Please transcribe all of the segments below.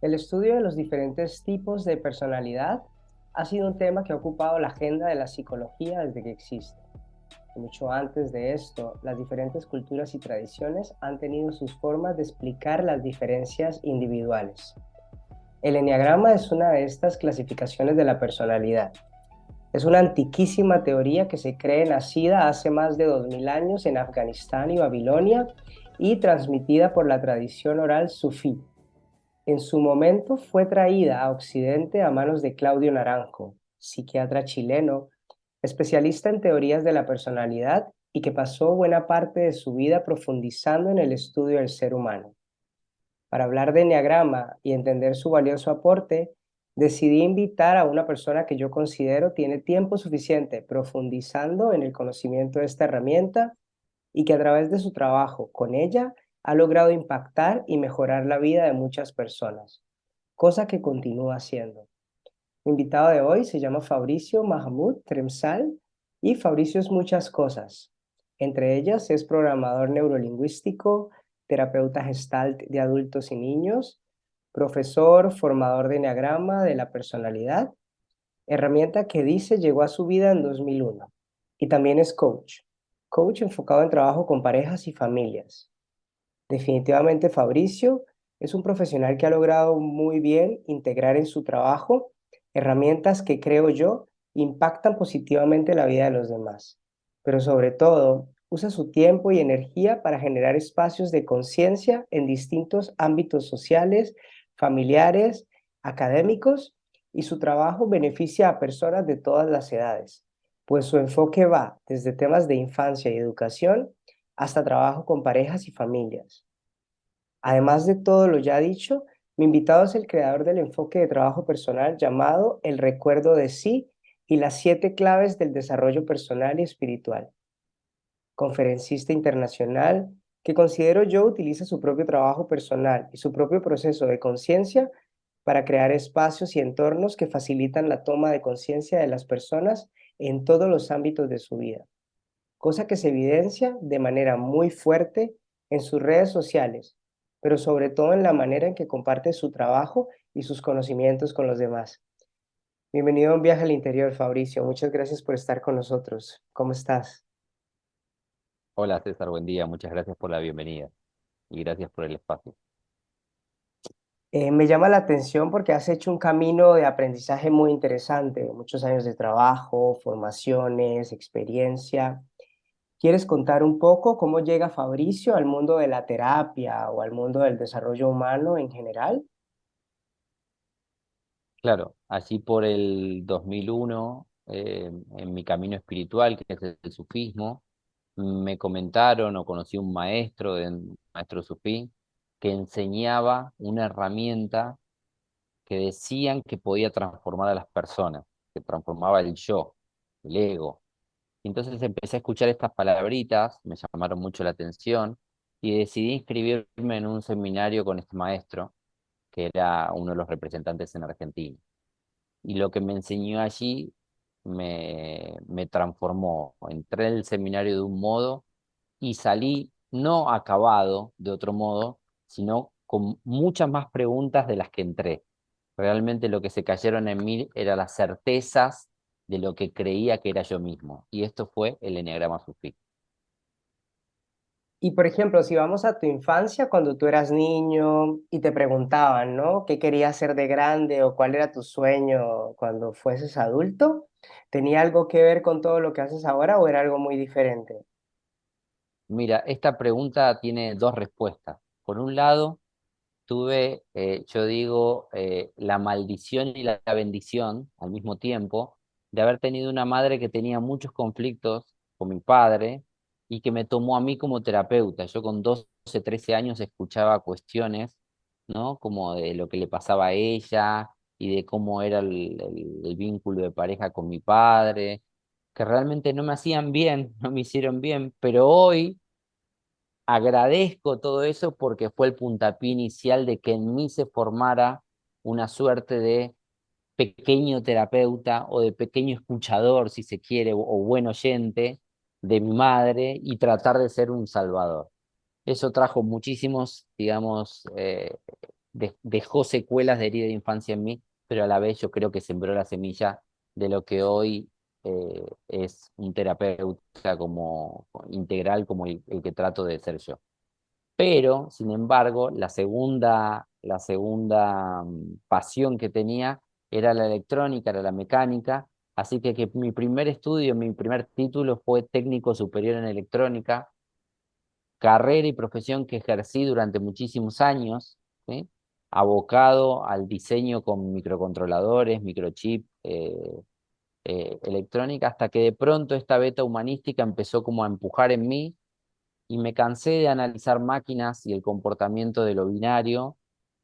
El estudio de los diferentes tipos de personalidad ha sido un tema que ha ocupado la agenda de la psicología desde que existe. Mucho antes de esto, las diferentes culturas y tradiciones han tenido sus formas de explicar las diferencias individuales. El eneagrama es una de estas clasificaciones de la personalidad. Es una antiquísima teoría que se cree nacida hace más de 2000 años en Afganistán y Babilonia y transmitida por la tradición oral sufí. En su momento fue traída a Occidente a manos de Claudio Naranjo, psiquiatra chileno, especialista en teorías de la personalidad y que pasó buena parte de su vida profundizando en el estudio del ser humano. Para hablar de enneagrama y entender su valioso aporte, decidí invitar a una persona que yo considero tiene tiempo suficiente profundizando en el conocimiento de esta herramienta y que a través de su trabajo con ella ha logrado impactar y mejorar la vida de muchas personas, cosa que continúa haciendo. Mi invitado de hoy se llama Fabricio Mahmoud Tremsal y Fabricio es muchas cosas. Entre ellas es programador neurolingüístico, terapeuta gestalt de adultos y niños, profesor, formador de enneagrama de la personalidad, herramienta que dice llegó a su vida en 2001. Y también es coach, coach enfocado en trabajo con parejas y familias. Definitivamente Fabricio es un profesional que ha logrado muy bien integrar en su trabajo herramientas que creo yo impactan positivamente la vida de los demás, pero sobre todo usa su tiempo y energía para generar espacios de conciencia en distintos ámbitos sociales, familiares, académicos, y su trabajo beneficia a personas de todas las edades, pues su enfoque va desde temas de infancia y educación hasta trabajo con parejas y familias. Además de todo lo ya dicho, mi invitado es el creador del enfoque de trabajo personal llamado El Recuerdo de Sí y las 7 claves del desarrollo personal y espiritual. Conferencista internacional que considero yo utiliza su propio trabajo personal y su propio proceso de conciencia para crear espacios y entornos que facilitan la toma de conciencia de las personas en todos los ámbitos de su vida, cosa que se evidencia de manera muy fuerte en sus redes sociales, pero sobre todo en la manera en que comparte su trabajo y sus conocimientos con los demás. Bienvenido a un viaje al interior, Fabricio. Muchas gracias por estar con nosotros. ¿Cómo estás? Hola César, buen día. Muchas gracias por la bienvenida y gracias por el espacio. Me llama la atención porque has hecho un camino de aprendizaje muy interesante, muchos años de trabajo, formaciones, experiencia. ¿Quieres contar un poco cómo llega Fabricio al mundo de la terapia o al mundo del desarrollo humano en general? Claro, allí por el 2001, en mi camino espiritual, que es el sufismo, me comentaron o conocí un maestro, un maestro sufí, que enseñaba una herramienta que decían que podía transformar a las personas, que transformaba el yo, el ego. Y entonces empecé a escuchar estas palabritas, me llamaron mucho la atención y decidí inscribirme en un seminario con este maestro, que era uno de los representantes en Argentina. Y lo que me enseñó allí me transformó. Entré en el seminario de un modo y salí no acabado de otro modo, sino con muchas más preguntas de las que entré. Realmente lo que se cayeron en mí eran las certezas de lo que creía que era yo mismo. Y esto fue el Eneagrama Sufí. Y por ejemplo, si vamos a tu infancia, cuando tú eras niño y te preguntaban, ¿no? ¿Qué querías ser de grande o cuál era tu sueño cuando fueses adulto? ¿Tenía algo que ver con todo lo que haces ahora o era algo muy diferente? Mira, esta pregunta tiene dos respuestas. Por un lado, tuve, yo digo, la maldición y la bendición al mismo tiempo de haber tenido una madre que tenía muchos conflictos con mi padre y que me tomó a mí como terapeuta. Yo con 12, 13 años escuchaba cuestiones, ¿no? Como de lo que le pasaba a ella y de cómo era el vínculo de pareja con mi padre, que realmente no me hacían bien, no me hicieron bien, pero hoy agradezco todo eso porque fue el puntapié inicial de que en mí se formara una suerte de pequeño terapeuta o de pequeño escuchador, si se quiere, o buen oyente de mi madre y tratar de ser un salvador. Eso trajo muchísimos, digamos, dejó secuelas de herida de infancia en mí, pero a la vez yo creo que sembró la semilla de lo que hoy es un terapeuta como integral como el que trato de ser yo. Pero, sin embargo, la segunda pasión que tenía era la electrónica, era la mecánica, así que mi primer estudio, mi primer título fue técnico superior en electrónica, carrera y profesión que ejercí durante muchísimos años, ¿sí? Abocado al diseño con microcontroladores, microchip, electrónica, hasta que de pronto esta beta humanística empezó como a empujar en mí y me cansé de analizar máquinas y el comportamiento de lo binario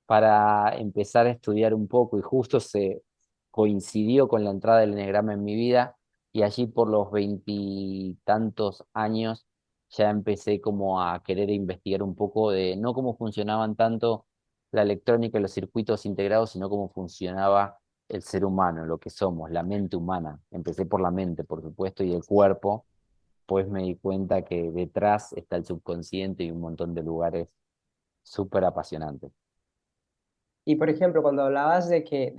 para empezar a estudiar un poco y justo se coincidió con la entrada del enegrama en mi vida y allí por los veintitantos años ya empecé como a querer investigar un poco de no cómo funcionaban tanto la electrónica y los circuitos integrados, sino cómo funcionaba el ser humano, lo que somos, la mente humana. Empecé por la mente, por supuesto, y el cuerpo, pues me di cuenta que detrás está el subconsciente y un montón de lugares súper apasionantes. Y por ejemplo, cuando hablabas de que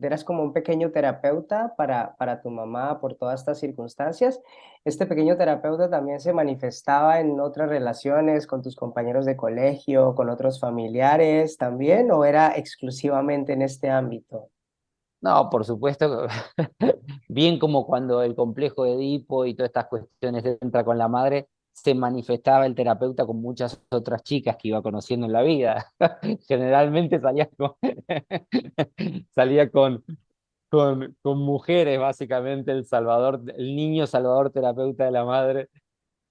eras como un pequeño terapeuta para tu mamá por todas estas circunstancias, ¿este pequeño terapeuta también se manifestaba en otras relaciones con tus compañeros de colegio, con otros familiares también, o era exclusivamente en este ámbito? No, por supuesto, bien como cuando el complejo de Edipo y todas estas cuestiones entra con la madre, se manifestaba el terapeuta con muchas otras chicas que iba conociendo en la vida. Generalmente salía con mujeres, básicamente, el niño salvador terapeuta de la madre.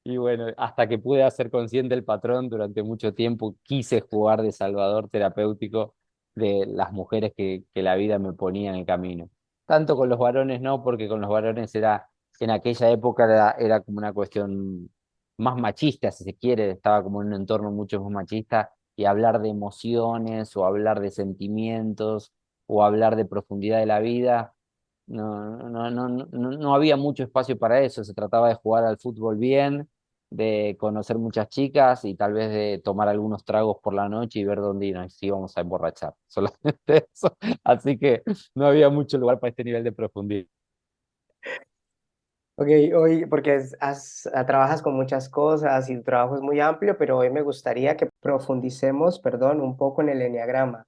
Y bueno, hasta que pude hacer consciente el patrón, durante mucho tiempo quise jugar de salvador terapéutico de las mujeres que la vida me ponía en el camino. Tanto con los varones no, porque con los varones en aquella época era como una cuestión más machista, si se quiere, estaba como en un entorno mucho más machista, y hablar de emociones o hablar de sentimientos o hablar de profundidad de la vida no había mucho espacio para eso. Se trataba de jugar al fútbol bien, de conocer muchas chicas y tal vez de tomar algunos tragos por la noche y ver dónde nos íbamos a emborrachar. Solamente eso. Así que no había mucho lugar para este nivel de profundidad. Ok, hoy, porque trabajas con muchas cosas y tu trabajo es muy amplio, pero hoy me gustaría que profundicemos, perdón, un poco en el eneagrama.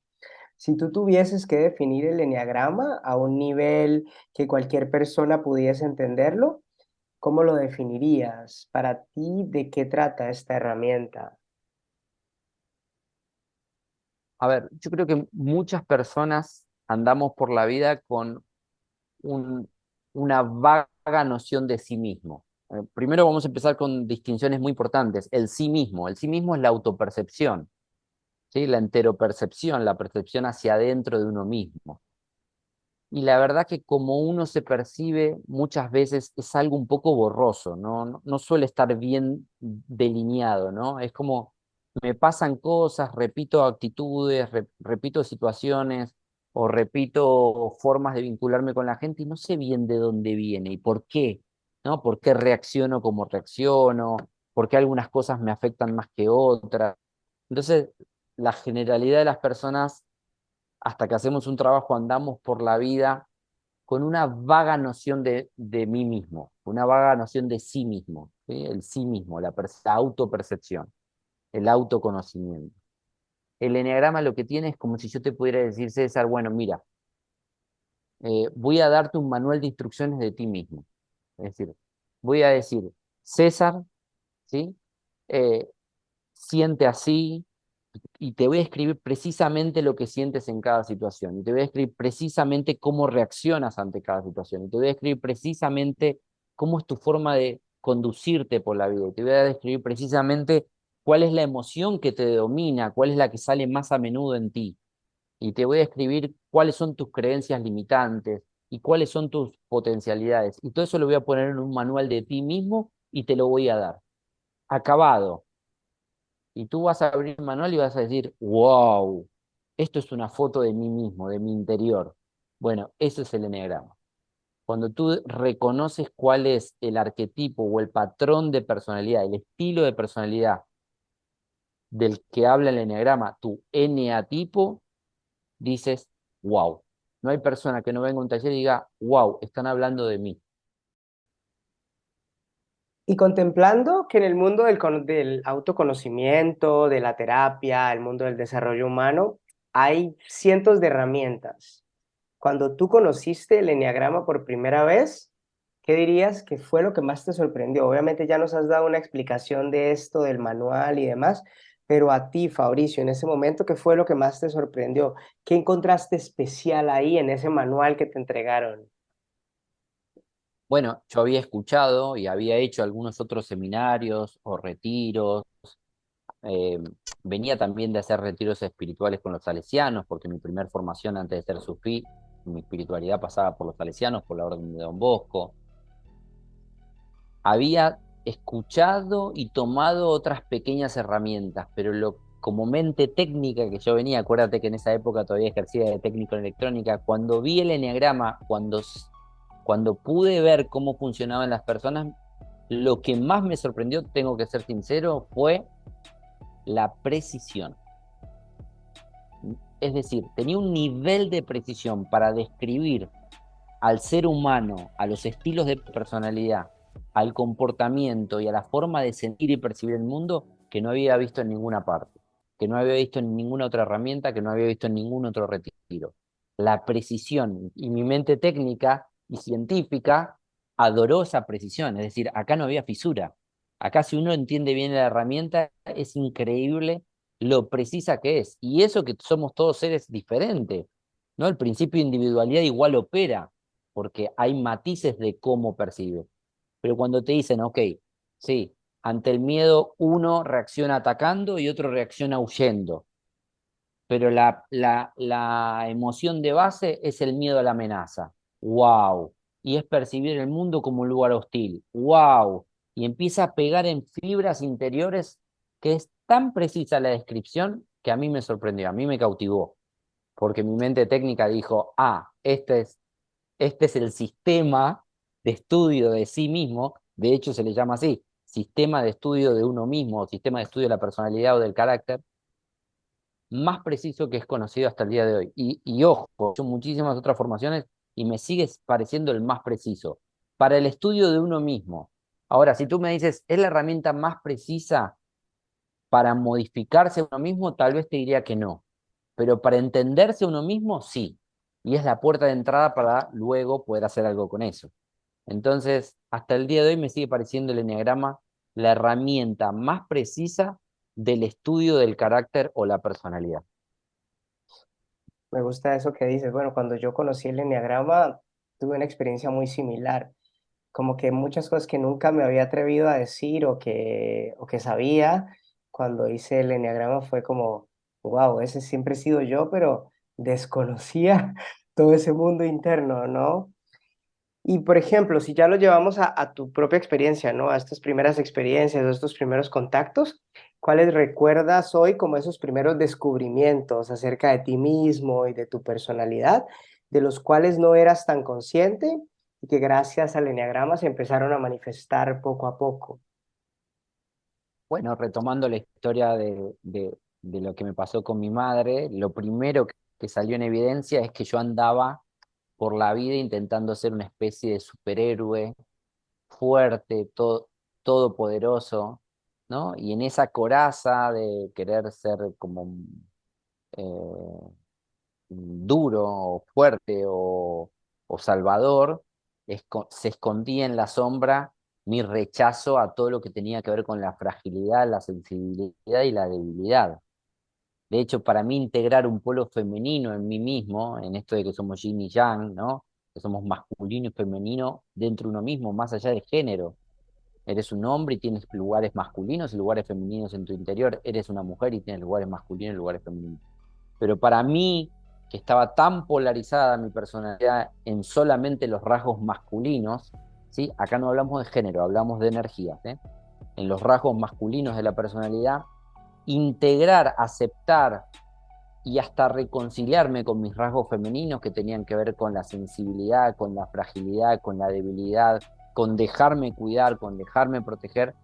Si tú tuvieses que definir el eneagrama a un nivel que cualquier persona pudiese entenderlo, ¿cómo lo definirías? Para ti, ¿de qué trata esta herramienta? A ver, yo creo que muchas personas andamos por la vida con un- una vaga noción de sí mismo. Primero vamos a empezar con distinciones muy importantes. El sí mismo. El sí mismo es la autopercepción, ¿sí? La enteropercepción, la percepción hacia adentro de uno mismo. Y la verdad que como uno se percibe muchas veces es algo un poco borroso, no suele estar bien delineado, ¿no? Es como me pasan cosas, repito actitudes, repito situaciones o repito formas de vincularme con la gente y no sé bien de dónde viene y por qué, ¿no? ¿Por qué reacciono como reacciono? ¿Por qué algunas cosas me afectan más que otras? Entonces, la generalidad de las personas, hasta que hacemos un trabajo, andamos por la vida con una vaga noción de mí mismo, una vaga noción de sí mismo, ¿sí? El sí mismo, la autopercepción, el autoconocimiento. El eneagrama lo que tiene es como si yo te pudiera decir, César, bueno, mira, voy a darte un manual de instrucciones de ti mismo. Es decir, voy a decir, César, ¿sí? Eh, siente así, y te voy a escribir precisamente lo que sientes en cada situación, y te voy a escribir precisamente cómo reaccionas ante cada situación, y te voy a escribir precisamente cómo es tu forma de conducirte por la vida, y te voy a describir precisamente cuál es la emoción que te domina, cuál es la que sale más a menudo en ti, y te voy a escribir cuáles son tus creencias limitantes y cuáles son tus potencialidades, y todo eso lo voy a poner en un manual de ti mismo y te lo voy a dar, acabado. Y tú vas a abrir el manual y vas a decir, wow, esto es una foto de mí mismo, de mi interior. Bueno, eso es el eneagrama. Cuando tú reconoces cuál es el arquetipo o el patrón de personalidad, el estilo de personalidad del que habla el eneagrama, tu eneatipo, dices, wow. No hay persona que no venga a un taller y diga, wow, están hablando de mí. Y contemplando que en el mundo del autoconocimiento, de la terapia, el mundo del desarrollo humano, hay cientos de herramientas. Cuando tú conociste el eneagrama por primera vez, ¿qué dirías que fue lo que más te sorprendió? Obviamente ya nos has dado una explicación de esto, del manual y demás, pero a ti, Fabricio, en ese momento, ¿qué fue lo que más te sorprendió? ¿Qué encontraste especial ahí en ese manual que te entregaron? Bueno, yo había escuchado y había hecho algunos otros seminarios o retiros. eh, Venía también de hacer retiros espirituales con los salesianos, porque mi primer formación antes de ser sufí, mi espiritualidad pasaba por los salesianos, por la orden de Don Bosco. Había escuchado y tomado otras pequeñas herramientas, pero como mente técnica que yo venía, acuérdate que en esa época todavía ejercía de técnico en electrónica, cuando vi el eneagrama, cuando pude ver cómo funcionaban las personas, lo que más me sorprendió, tengo que ser sincero, fue la precisión. Es decir, tenía un nivel de precisión para describir al ser humano, a los estilos de personalidad, al comportamiento y a la forma de sentir y percibir el mundo que no había visto en ninguna parte, que no había visto en ninguna otra herramienta, que no había visto en ningún otro retiro. La precisión y mi mente técnica y científica adoró esa precisión, es decir, acá no había fisura. Acá si uno entiende bien la herramienta, es increíble lo precisa que es. Y eso que somos todos seres diferentes, ¿no? El principio de individualidad igual opera, porque hay matices de cómo percibe. Pero cuando te dicen, ok, sí, ante el miedo uno reacciona atacando y otro reacciona huyendo, pero la emoción de base es el miedo a la amenaza. ¡Wow! Y es percibir el mundo como un lugar hostil. ¡Wow! Y empieza a pegar en fibras interiores que es tan precisa la descripción que a mí me sorprendió, a mí me cautivó, porque mi mente técnica dijo, este es el sistema de estudio de sí mismo, de hecho se le llama así, sistema de estudio de uno mismo, o sistema de estudio de la personalidad o del carácter, más preciso que es conocido hasta el día de hoy. Y ojo, he hecho muchísimas otras formaciones y me sigue pareciendo el más preciso para el estudio de uno mismo. Ahora, si tú me dices, ¿es la herramienta más precisa para modificarse a uno mismo? Tal vez te diría que no, pero para entenderse a uno mismo, sí. Y es la puerta de entrada para luego poder hacer algo con eso. Entonces, hasta el día de hoy me sigue pareciendo el eneagrama la herramienta más precisa del estudio del carácter o la personalidad. Me gusta eso que dices. Bueno, cuando yo conocí el enneagrama, tuve una experiencia muy similar. Como que muchas cosas que nunca me había atrevido a decir o que sabía, cuando hice el enneagrama fue como, wow, ese siempre he sido yo, pero desconocía todo ese mundo interno, ¿no? Y por ejemplo, si ya lo llevamos a tu propia experiencia, ¿no? A estas primeras experiencias, a estos primeros contactos, ¿cuáles recuerdas hoy como esos primeros descubrimientos acerca de ti mismo y de tu personalidad, de los cuales no eras tan consciente y que gracias al eneagrama se empezaron a manifestar poco a poco? Bueno, retomando la historia de lo que me pasó con mi madre, lo primero que salió en evidencia es que yo andaba por la vida intentando ser una especie de superhéroe fuerte, todopoderoso, ¿no? Y en esa coraza de querer ser como eh, duro, o fuerte o salvador, se escondía en la sombra mi rechazo a todo lo que tenía que ver con la fragilidad, la sensibilidad y la debilidad. De hecho, para mí integrar un polo femenino en mí mismo, en esto de que somos yin y yang, ¿no? Que somos masculino y femenino dentro de uno mismo, más allá del género. Eres un hombre y tienes lugares masculinos y lugares femeninos en tu interior. Eres una mujer y tienes lugares masculinos y lugares femeninos. Pero para mí, que estaba tan polarizada mi personalidad en solamente los rasgos masculinos, ¿sí? Acá no hablamos de género, hablamos de energías, ¿eh? En los rasgos masculinos de la personalidad, integrar, aceptar y hasta reconciliarme con mis rasgos femeninos que tenían que ver con la sensibilidad, con la fragilidad, con la debilidad, con dejarme cuidar, con dejarme proteger,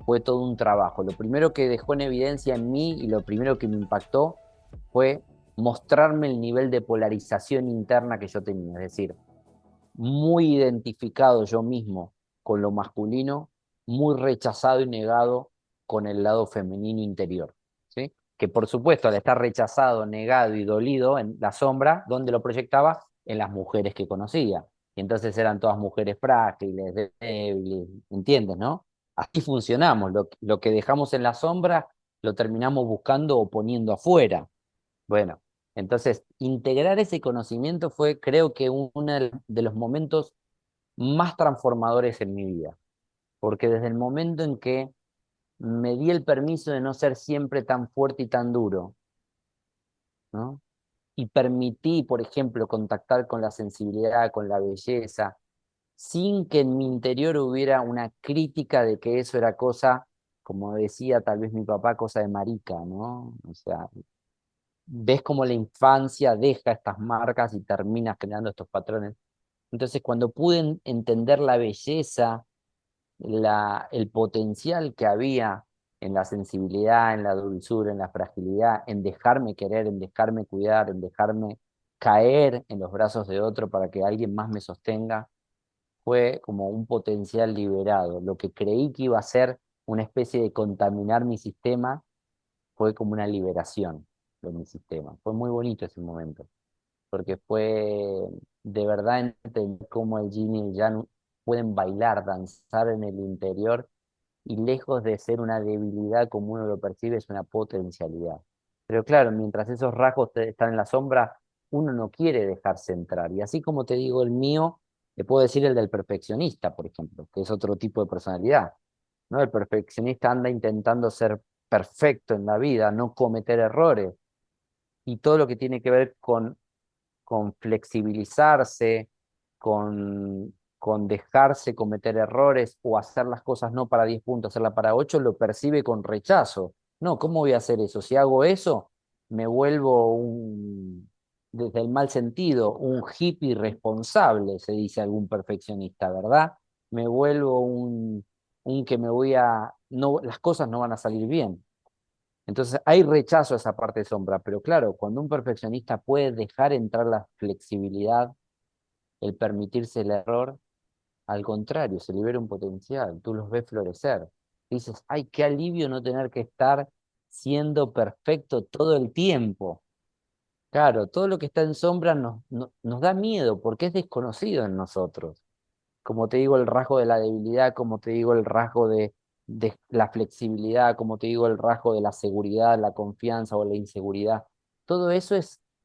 fue todo un trabajo. Lo primero que dejó en evidencia en mí y lo primero que me impactó fue mostrarme el nivel de polarización interna que yo tenía, es decir, muy identificado yo mismo con lo masculino, muy rechazado y negado con el lado femenino interior, ¿sí? Que por supuesto al estar rechazado, negado y dolido en la sombra, ¿dónde lo proyectaba? En las mujeres que conocía. Y entonces eran todas mujeres frágiles, débiles, ¿entiendes, no? Así funcionamos, lo que dejamos en la sombra lo terminamos buscando o poniendo afuera. Bueno, entonces integrar ese conocimiento fue, creo que, uno de los momentos más transformadores en mi vida, porque desde el momento en que me di el permiso de no ser siempre tan fuerte y tan duro, ¿no? Y permití, por ejemplo, contactar con la sensibilidad, con la belleza, sin que en mi interior hubiera una crítica de que eso era cosa, como decía tal vez mi papá, cosa de marica, ¿no? O sea, ves cómo la infancia deja estas marcas y termina creando estos patrones. Entonces, cuando pude entender la belleza, el potencial que había en la sensibilidad, en la dulzura, en la fragilidad, en dejarme querer, en dejarme cuidar, en dejarme caer en los brazos de otro para que alguien más me sostenga, fue como un potencial liberado. Lo que creí que iba a ser una especie de contaminar mi sistema fue como una liberación de mi sistema. Fue muy bonito ese momento, porque fue de verdad entender cómo el yin y el yang pueden bailar, danzar en el interior y lejos de ser una debilidad como uno lo percibe, es una potencialidad. Pero claro, mientras esos rasgos están en la sombra, uno no quiere dejarse entrar. Y así como te digo el mío, te puedo decir el del perfeccionista, por ejemplo, que es otro tipo de personalidad, ¿no? El perfeccionista anda intentando ser perfecto en la vida, no cometer errores, y todo lo que tiene que ver con flexibilizarse, con dejarse cometer errores o hacer las cosas no para 10 puntos, hacerla para 8 lo percibe con rechazo. No, ¿cómo voy a hacer eso? Si hago eso, me vuelvo desde el mal sentido, un hippie irresponsable, se dice algún perfeccionista, ¿verdad? Me vuelvo un que me voy a, no, las cosas no van a salir bien. Entonces hay rechazo a esa parte de sombra, pero claro, cuando un perfeccionista puede dejar entrar la flexibilidad, el permitirse el error, al contrario, se libera un potencial, tú los ves florecer. Dices, ay, qué alivio no tener que estar siendo perfecto todo el tiempo. Claro, todo lo que está en sombra nos da miedo porque es desconocido en nosotros, como te digo, el rasgo de la debilidad, como te digo, el rasgo de la flexibilidad, como te digo, el rasgo de la seguridad, la confianza o la inseguridad. Todo eso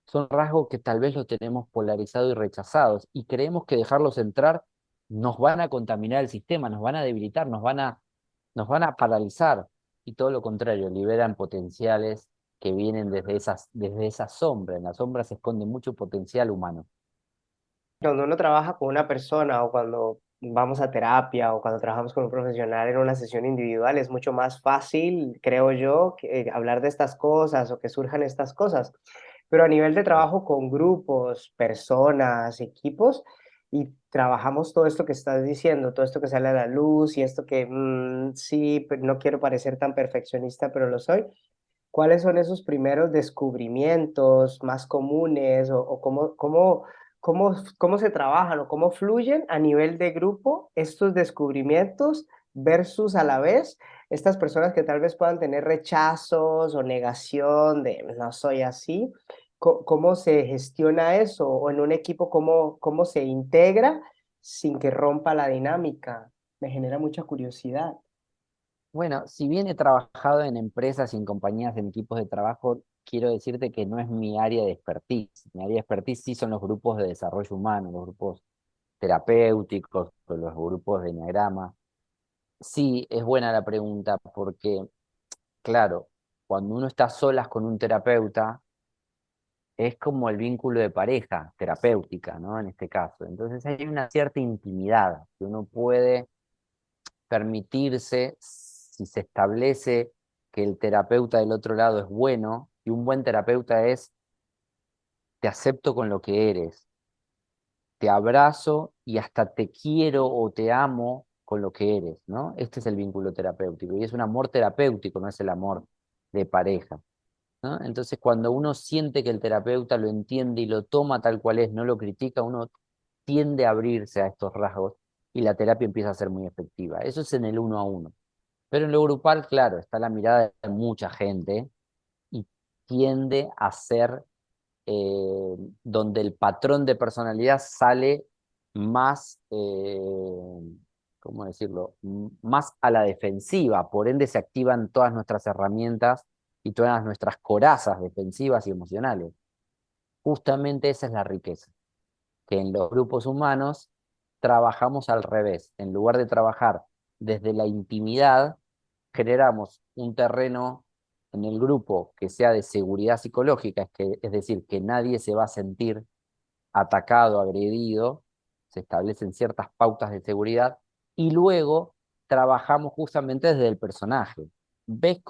son rasgos que tal vez los tenemos polarizados y rechazados y creemos que dejarlos entrar nos van a contaminar el sistema, nos van a debilitar, nos van a paralizar. Y todo lo contrario, liberan potenciales que vienen desde esa sombra. En la sombra se esconde mucho potencial humano. Cuando uno trabaja con una persona o cuando vamos a terapia o cuando trabajamos con un profesional en una sesión individual, es mucho más fácil, creo yo, hablar de estas cosas o que surjan estas cosas. Pero a nivel de trabajo con grupos, personas, equipos, y trabajamos todo esto que estás diciendo, todo esto que sale a la luz y esto que sí, pero no quiero parecer tan perfeccionista, pero lo soy. ¿Cuáles son esos primeros descubrimientos más comunes o cómo se trabajan o cómo fluyen a nivel de grupo estos descubrimientos versus a la vez estas personas que tal vez puedan tener rechazos o negación de no soy así? ¿Cómo se gestiona eso? O en un equipo, ¿cómo se integra sin que rompa la dinámica? Me genera mucha curiosidad. Bueno, si bien he trabajado en empresas y en compañías, en equipos de trabajo, quiero decirte que no es mi área de expertise. Mi área de expertise sí son los grupos de desarrollo humano, los grupos terapéuticos, o los grupos de enneagrama. Sí, es buena la pregunta porque, claro, cuando uno está a solas con un terapeuta, es como el vínculo de pareja terapéutica, ¿no? En este caso. Entonces hay una cierta intimidad que uno puede permitirse si se establece que el terapeuta del otro lado es bueno, y un buen terapeuta es, te acepto con lo que eres, te abrazo y hasta te quiero o te amo con lo que eres, ¿no? Este es el vínculo terapéutico y es un amor terapéutico, no es el amor de pareja, ¿no? Entonces, cuando uno siente que el terapeuta lo entiende y lo toma tal cual es, no lo critica, uno tiende a abrirse a estos rasgos y la terapia empieza a ser muy efectiva. Eso es en el uno a uno. Pero en lo grupal, claro, está la mirada de mucha gente y tiende a ser donde el patrón de personalidad sale más, ¿cómo decirlo? Más a la defensiva, por ende se activan todas nuestras herramientas y todas nuestras corazas defensivas y emocionales. Justamente esa es la riqueza, que en los grupos humanos trabajamos al revés. En lugar de trabajar desde la intimidad, generamos un terreno en el grupo que sea de seguridad psicológica, es decir, que nadie se va a sentir atacado, agredido, se establecen ciertas pautas de seguridad y luego trabajamos justamente desde el personaje. ¿Ves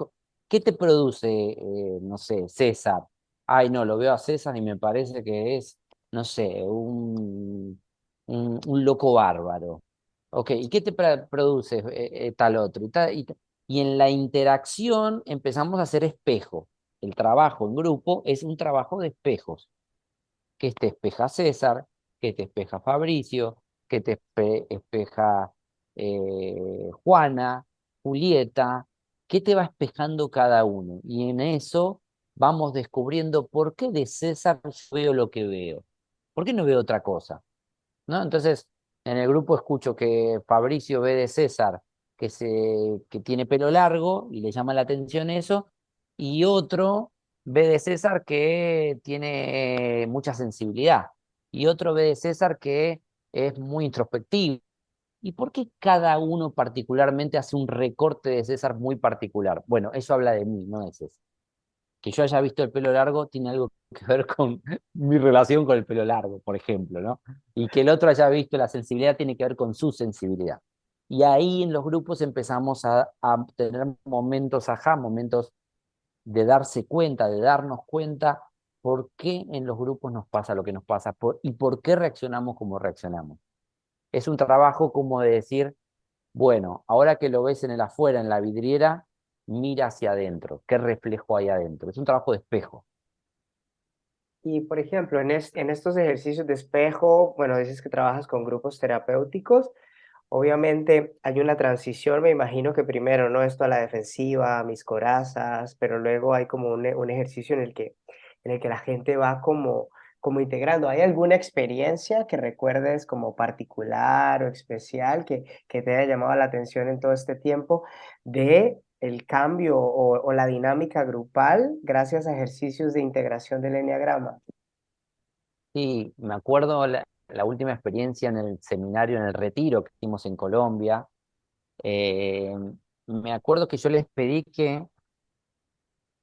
qué te produce, no sé, César? Ay, no, lo veo a César y me parece que es, no sé, un loco bárbaro. Ok, ¿y qué te produce tal otro? Y en la interacción empezamos a hacer espejo. El trabajo en grupo es un trabajo de espejos que te espeja César, que te espeja Fabricio, que te espeja Juana, Julieta, qué te va espejando cada uno. Y en eso vamos descubriendo por qué de César yo veo lo que veo. ¿Por qué no veo otra cosa? ¿No? Entonces, en el grupo escucho que Fabricio ve de César que tiene pelo largo y le llama la atención eso, y otro ve de César que tiene mucha sensibilidad, y otro ve de César que es muy introspectivo. ¿Y por qué cada uno particularmente hace un recorte de César muy particular? Bueno, eso habla de mí, no de César. Que yo haya visto el pelo largo tiene algo que ver con mi relación con el pelo largo, por ejemplo, ¿no? Y que el otro haya visto la sensibilidad tiene que ver con su sensibilidad. Y ahí en los grupos empezamos a tener momentos ajá, momentos de darse cuenta, de darnos cuenta por qué en los grupos nos pasa lo que nos pasa y por qué reaccionamos como reaccionamos. Es un trabajo como de decir, bueno, ahora que lo ves en el afuera, en la vidriera, mira hacia adentro. ¿Qué reflejo hay adentro? Es un trabajo de espejo. Y por ejemplo, en estos ejercicios de espejo, bueno, dices que trabajas con grupos terapéuticos. Obviamente hay una transición, me imagino que primero, ¿no? Esto a la defensiva, mis corazas, pero luego hay como un ejercicio en el que la gente va como integrando. ¿Hay alguna experiencia que recuerdes como particular o especial que te haya llamado la atención en todo este tiempo de el cambio o la dinámica grupal gracias a ejercicios de integración del eneagrama? Sí, me acuerdo la última experiencia en el seminario, en el retiro que hicimos en Colombia. eh, Me acuerdo que yo les pedí que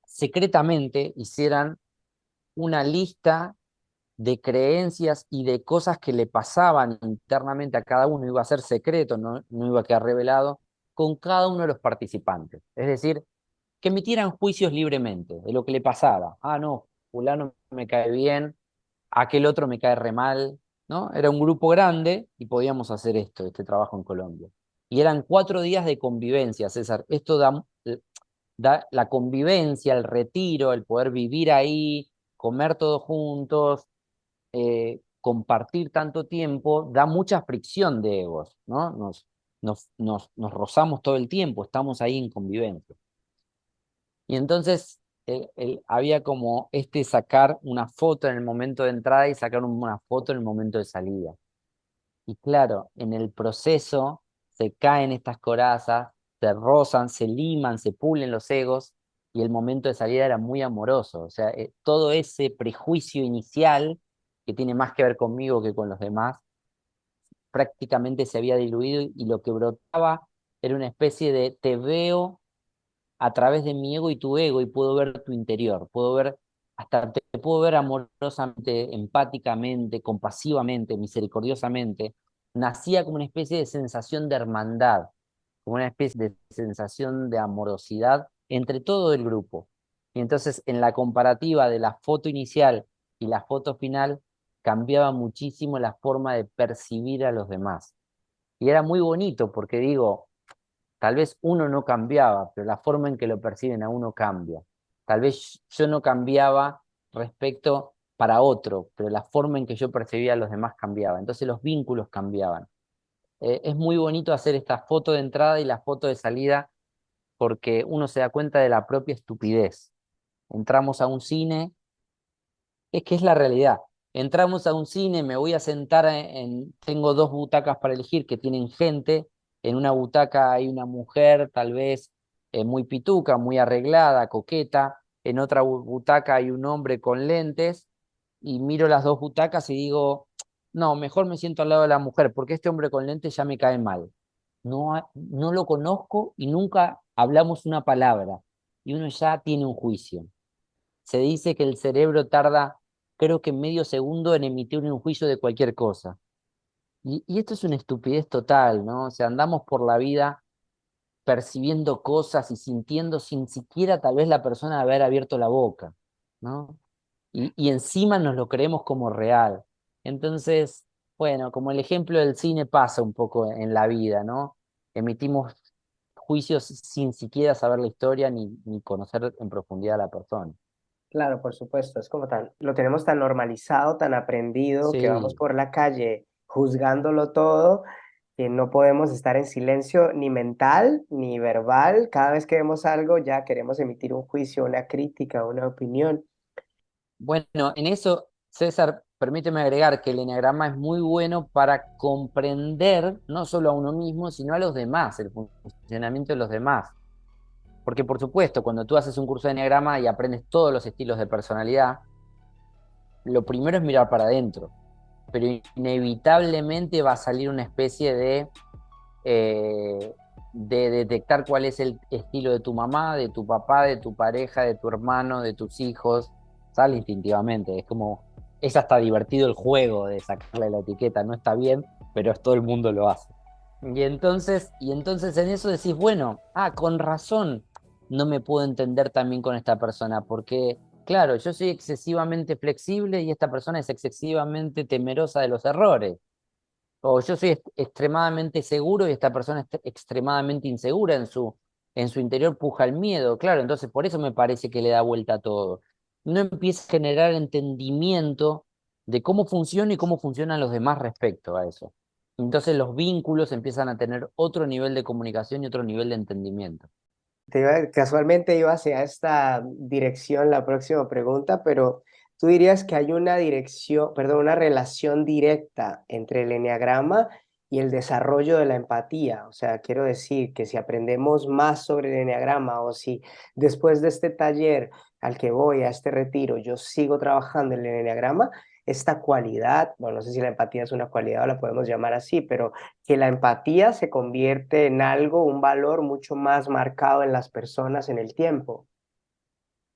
secretamente hicieran una lista de creencias y de cosas que le pasaban internamente a cada uno, iba a ser secreto, no iba a quedar revelado, con cada uno de los participantes. Es decir, que emitieran juicios libremente de lo que le pasaba. Ah, no, fulano me cae bien, aquel otro me cae re mal, ¿no? Era un grupo grande y podíamos hacer esto, este trabajo en Colombia. Y eran 4 días de convivencia, César. Esto da la convivencia, el retiro, el poder vivir ahí, comer todos juntos, compartir tanto tiempo, da mucha fricción de egos, ¿no? Nos rozamos todo el tiempo, estamos ahí en convivencia. Y entonces había como sacar una foto en el momento de entrada y sacar una foto en el momento de salida. Y claro, en el proceso se caen estas corazas, se rozan, se liman, se pulen los egos y el momento de salida era muy amoroso. O sea, todo ese prejuicio inicial que tiene más que ver conmigo que con los demás, prácticamente se había diluido y lo que brotaba era una especie de te veo a través de mi ego y tu ego y puedo ver tu interior, puedo ver, hasta te puedo ver amorosamente, empáticamente, compasivamente, misericordiosamente. Nacía como una especie de sensación de hermandad, como una especie de sensación de amorosidad entre todo el grupo. Y entonces en la comparativa de la foto inicial y la foto final cambiaba muchísimo la forma de percibir a los demás. Y era muy bonito porque digo, tal vez uno no cambiaba, pero la forma en que lo perciben a uno cambia. Tal vez yo no cambiaba respecto para otro, pero la forma en que yo percibía a los demás cambiaba. Entonces los vínculos cambiaban. Es muy bonito hacer esta foto de entrada y la foto de salida porque uno se da cuenta de la propia estupidez. Entramos a un cine, es que es la realidad. Entramos a un cine, me voy a sentar tengo dos butacas para elegir que tienen gente. En una butaca hay una mujer, tal vez muy pituca, muy arreglada, coqueta. En otra butaca hay un hombre con lentes. Y miro las dos butacas y digo, no, mejor me siento al lado de la mujer, porque este hombre con lentes ya me cae mal. No, no lo conozco y nunca hablamos una palabra. Y uno ya tiene un juicio. Se dice que el cerebro tarda, creo que medio segundo en emitir un juicio de cualquier cosa. Y esto es una estupidez total, ¿no? O sea, andamos por la vida percibiendo cosas y sintiendo sin siquiera tal vez la persona haber abierto la boca, ¿no? Y encima nos lo creemos como real. Entonces, bueno, como el ejemplo del cine pasa un poco en la vida, ¿no? Emitimos juicios sin siquiera saber la historia ni conocer en profundidad a la persona. Claro, por supuesto, es como tan, lo tenemos tan normalizado, tan aprendido, que vamos Sí. por la calle juzgándolo todo, que no podemos estar en silencio ni mental ni verbal. Cada vez que vemos algo ya queremos emitir un juicio, una crítica, una opinión. Bueno, en eso, César, permíteme agregar que el eneagrama es muy bueno para comprender no solo a uno mismo, sino a los demás, el funcionamiento de los demás. Porque, por supuesto, cuando tú haces un curso de eneagrama y aprendes todos los estilos de personalidad, lo primero es mirar para adentro, pero inevitablemente va a salir una especie de detectar cuál es el estilo de tu mamá, de tu papá, de tu pareja, de tu hermano, de tus hijos. Sale instintivamente. Es como, es hasta divertido el juego de sacarle la etiqueta. No está bien, pero todo el mundo lo hace. Y entonces en eso decís, bueno, con razón no me puedo entender también con esta persona, porque, claro, yo soy excesivamente flexible y esta persona es excesivamente temerosa de los errores. O yo soy extremadamente seguro y esta persona es extremadamente insegura en su interior puja el miedo. Claro, entonces por eso me parece que le da vuelta a todo. No empieza a generar entendimiento de cómo funciona y cómo funcionan los demás respecto a eso. Entonces los vínculos empiezan a tener otro nivel de comunicación y otro nivel de entendimiento. Casualmente iba hacia esta dirección la próxima pregunta, pero tú dirías que hay una dirección, perdón, una relación directa entre el eneagrama y el desarrollo de la empatía. O sea, quiero decir que si aprendemos más sobre el eneagrama o si después de este taller al que voy, a este retiro, yo sigo trabajando en el eneagrama, esta cualidad, bueno, no sé si la empatía es una cualidad o la podemos llamar así, pero que la empatía se convierte en algo, un valor mucho más marcado en las personas en el tiempo.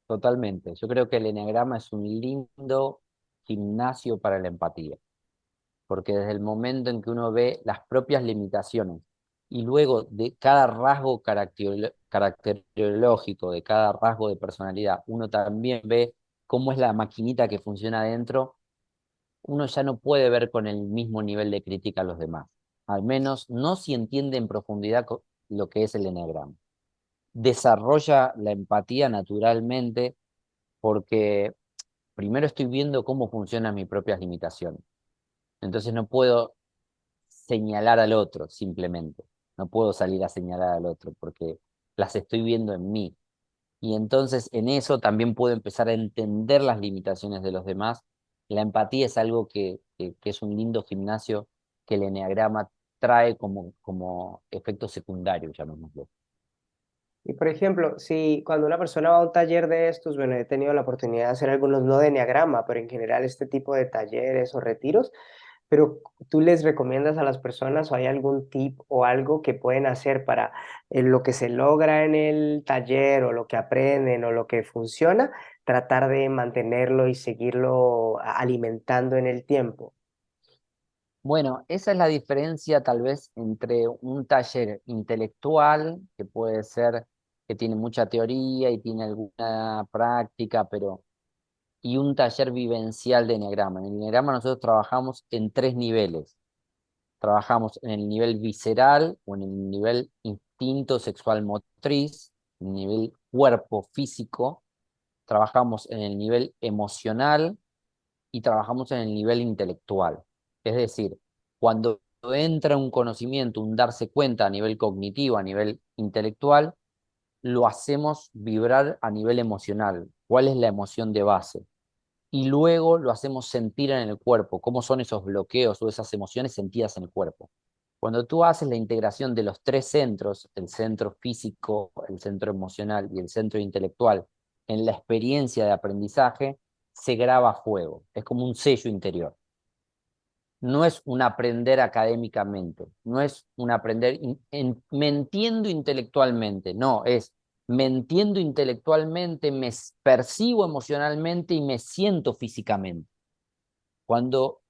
Totalmente. Yo creo que el eneagrama es un lindo gimnasio para la empatía, porque desde el momento en que uno ve las propias limitaciones y luego de cada rasgo caracterológico, de cada rasgo de personalidad, uno también ve cómo es la maquinita que funciona adentro, uno ya no puede ver con el mismo nivel de crítica a los demás. Al menos no si entiende en profundidad lo que es el eneagrama. Desarrolla la empatía naturalmente porque primero estoy viendo cómo funcionan mis propias limitaciones. Entonces no puedo señalar al otro simplemente. No puedo salir a señalar al otro porque las estoy viendo en mí. Y entonces en eso también puedo empezar a entender las limitaciones de los demás. La empatía es algo que es un lindo gimnasio que el eneagrama trae como efecto secundario, llamémoslo. Y por ejemplo, si cuando una persona va a un taller de estos, bueno, he tenido la oportunidad de hacer algunos no de enneagrama, pero en general este tipo de talleres o retiros, pero ¿tú les recomiendas a las personas o hay algún tip o algo que pueden hacer para lo que se logra en el taller o lo que aprenden o lo que funciona, tratar de mantenerlo y seguirlo alimentando en el tiempo? Bueno, esa es la diferencia tal vez entre un taller intelectual, que puede ser que tiene mucha teoría y tiene alguna práctica, y un taller vivencial de enneagrama. En el enneagrama nosotros trabajamos en tres niveles. trabajamos en el nivel visceral o en el nivel instinto sexual motriz, en el nivel cuerpo físico, trabajamos en el nivel emocional y trabajamos en el nivel intelectual. Es decir, cuando entra un conocimiento, un darse cuenta a nivel cognitivo, a nivel intelectual, lo hacemos vibrar a nivel emocional. ¿Cuál es la emoción de base? Y luego lo hacemos sentir en el cuerpo, cómo son esos bloqueos o esas emociones sentidas en el cuerpo. Cuando tú haces la integración de los tres centros, el centro físico, el centro emocional y el centro intelectual, en la experiencia de aprendizaje, se graba a fuego. Es como un sello interior. No es un aprender académicamente, no es un aprender me entiendo intelectualmente, no, es me entiendo intelectualmente, me percibo emocionalmente y me siento físicamente. Cuando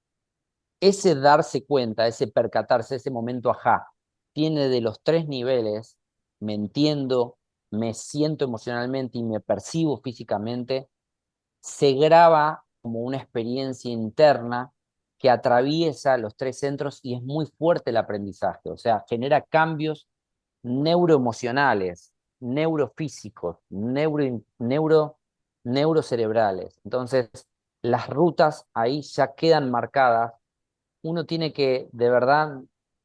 ese darse cuenta, ese percatarse, ese momento ajá, tiene de los tres niveles, me entiendo, me siento emocionalmente y me percibo físicamente, se graba como una experiencia interna que atraviesa los tres centros y es muy fuerte el aprendizaje, o sea, genera cambios neuroemocionales, neurofísicos, neurocerebrales. Entonces, las rutas ahí ya quedan marcadas. Uno tiene que de verdad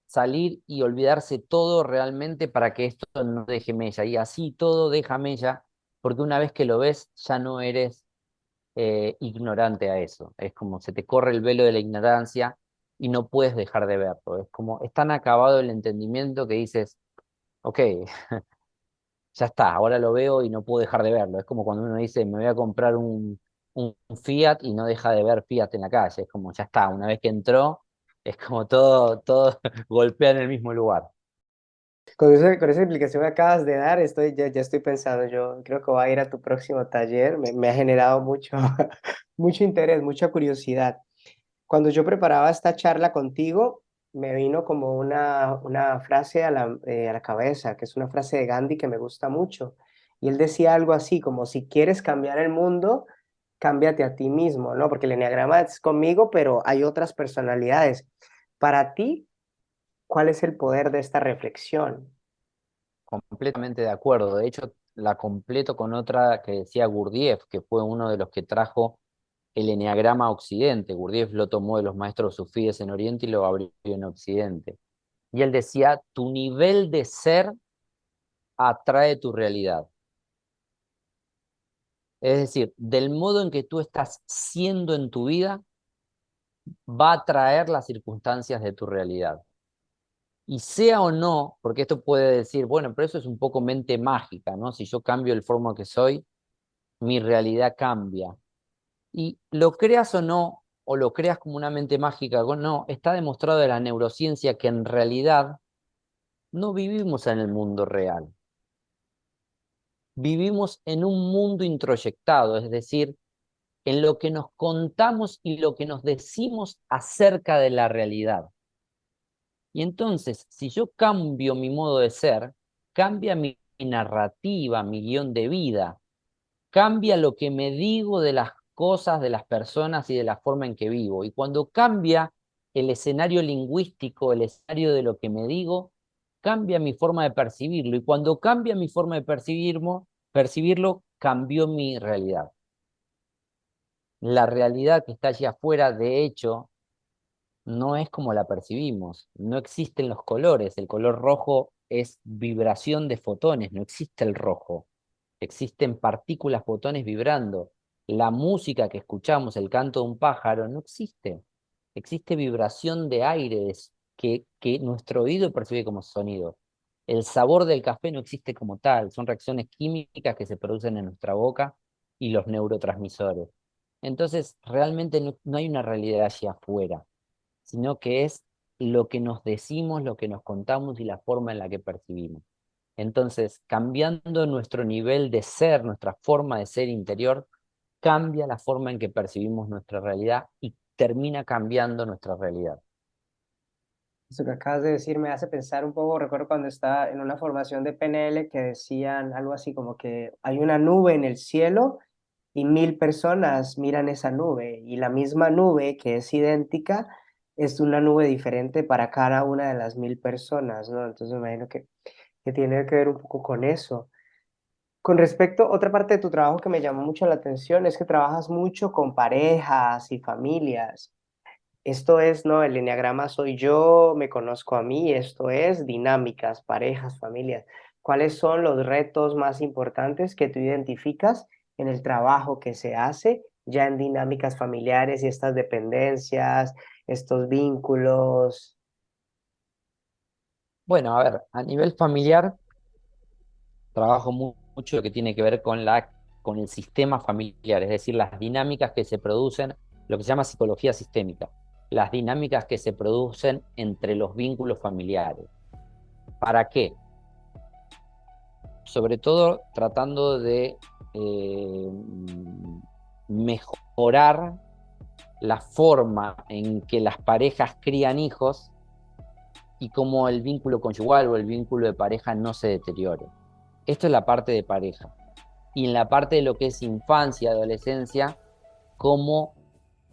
salir y olvidarse todo realmente para que esto no deje mella. Y así todo deja mella, porque una vez que lo ves, ya no eres ignorante a eso. Es como se te corre el velo de la ignorancia y no puedes dejar de verlo. Es como, es tan acabado el entendimiento que dices, ok, ya está, ahora lo veo y no puedo dejar de verlo. Es como cuando uno dice, me voy a comprar un Fiat y no deja de ver Fiat en la calle. Es como, ya está, una vez que entró, es como todo golpea en el mismo lugar. Con esa explicación que acabas de dar, ya estoy pensando, yo creo que voy a ir a tu próximo taller, me ha generado mucho, mucho interés, mucha curiosidad. Cuando yo preparaba esta charla contigo, me vino como una frase a la cabeza, que es una frase de Gandhi que me gusta mucho. Y él decía algo así, como si quieres cambiar el mundo, cámbiate a ti mismo, ¿no? Porque el enneagrama es conmigo, pero hay otras personalidades. Para ti, ¿cuál es el poder de esta reflexión? Completamente de acuerdo. De hecho, la completo con otra que decía Gurdjieff, que fue uno de los que trajo el eneagrama a Occidente. Gurdjieff lo tomó de los maestros sufíes en Oriente y lo abrió en Occidente. Y él decía, tu nivel de ser atrae tu realidad. Es decir, del modo en que tú estás siendo en tu vida, va a atraer las circunstancias de tu realidad. Y sea o no, porque esto puede decir, bueno, pero eso es un poco mente mágica, ¿no? Si yo cambio el forma que soy, mi realidad cambia. Y lo creas o no, o lo creas como una mente mágica o no, está demostrado de la neurociencia que en realidad no vivimos en el mundo real. Vivimos en un mundo introyectado, es decir, en lo que nos contamos y lo que nos decimos acerca de la realidad. Y entonces, si yo cambio mi modo de ser, cambia mi narrativa, mi guión de vida, cambia lo que me digo de las cosas, de las personas y de la forma en que vivo. Y cuando cambia el escenario lingüístico, el escenario de lo que me digo, cambia mi forma de percibirlo. Y cuando cambia mi forma de percibirlo, cambió mi realidad. La realidad que está allí afuera, de hecho, no es como la percibimos. No existen los colores. El color rojo es vibración de fotones, no existe el rojo. Existen partículas, fotones vibrando. La música que escuchamos, el canto de un pájaro, no existe. Existe vibración de aire que nuestro oído percibe como sonido. El sabor del café no existe como tal, son reacciones químicas que se producen en nuestra boca y los neurotransmisores. Entonces, realmente no hay una realidad allí afuera, sino que es lo que nos decimos, lo que nos contamos y la forma en la que percibimos. Entonces, cambiando nuestro nivel de ser, nuestra forma de ser interior, cambia la forma en que percibimos nuestra realidad y termina cambiando nuestra realidad. Eso que acabas de decir me hace pensar un poco, recuerdo cuando estaba en una formación de PNL que decían algo así como que hay una nube en el cielo y 1000 personas miran esa nube y la misma nube que es idéntica es una nube diferente para cada una de las 1000 personas, ¿no? Entonces me imagino que tiene que ver un poco con eso. Con respecto, otra parte de tu trabajo que me llamó mucho la atención es que trabajas mucho con parejas y familias. Esto es, ¿no? El enneagrama soy yo, me conozco a mí, esto es dinámicas, parejas, familias. ¿Cuáles son los retos más importantes que tú identificas en el trabajo que se hace ya en dinámicas familiares y estas dependencias, estos vínculos? Bueno, a ver, a nivel familiar trabajo mucho lo que tiene que ver con con el sistema familiar, es decir, las dinámicas que se producen, lo que se llama psicología sistémica, las dinámicas que se producen entre los vínculos familiares. ¿Para qué? Sobre todo tratando de mejorar la forma en que las parejas crían hijos y cómo el vínculo conyugal o el vínculo de pareja no se deteriore. Esto es la parte de pareja. Y en la parte de lo que es infancia, adolescencia, cómo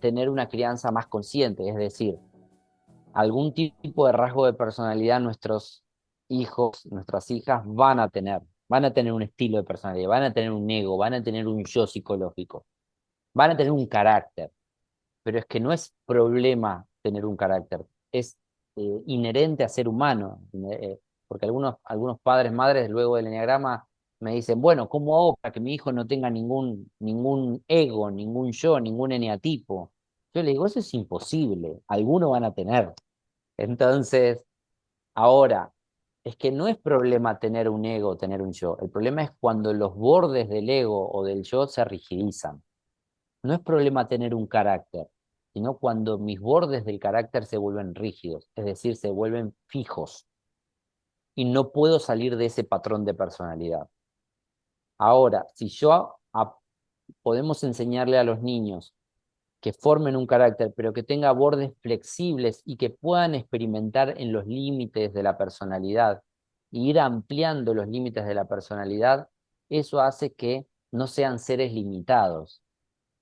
tener una crianza más consciente, es decir, algún tipo de rasgo de personalidad nuestros hijos, nuestras hijas van a tener un estilo de personalidad, van a tener un ego, van a tener un yo psicológico, van a tener un carácter, pero es que no es problema tener un carácter, es inherente a ser humano, porque algunos padres, madres, luego del enneagrama me dicen, bueno, ¿cómo hago para que mi hijo no tenga ningún ego, ningún yo, ningún eneatipo? Yo le digo, eso es imposible, algunos van a tener. Entonces, ahora, es que no es problema tener un ego, tener un yo, el problema es cuando los bordes del ego o del yo se rigidizan. No es problema tener un carácter, sino cuando mis bordes del carácter se vuelven rígidos, es decir, se vuelven fijos y no puedo salir de ese patrón de personalidad. Ahora, si podemos enseñarle a los niños que formen un carácter, pero que tenga bordes flexibles y que puedan experimentar en los límites de la personalidad e ir ampliando los límites de la personalidad, eso hace que no sean seres limitados,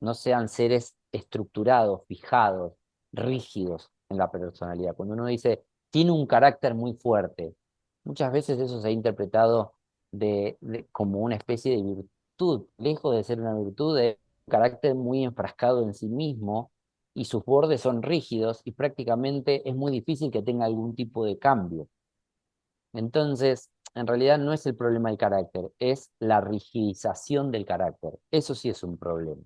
no sean seres estructurados, fijados, rígidos en la personalidad. Cuando uno dice, tiene un carácter muy fuerte, muchas veces eso se ha interpretado como una especie de virtud, lejos de ser una virtud, es un carácter muy enfrascado en sí mismo y sus bordes son rígidos y prácticamente es muy difícil que tenga algún tipo de cambio. Entonces, en realidad no es el problema del carácter, es la rigidización del carácter. Eso sí es un problema.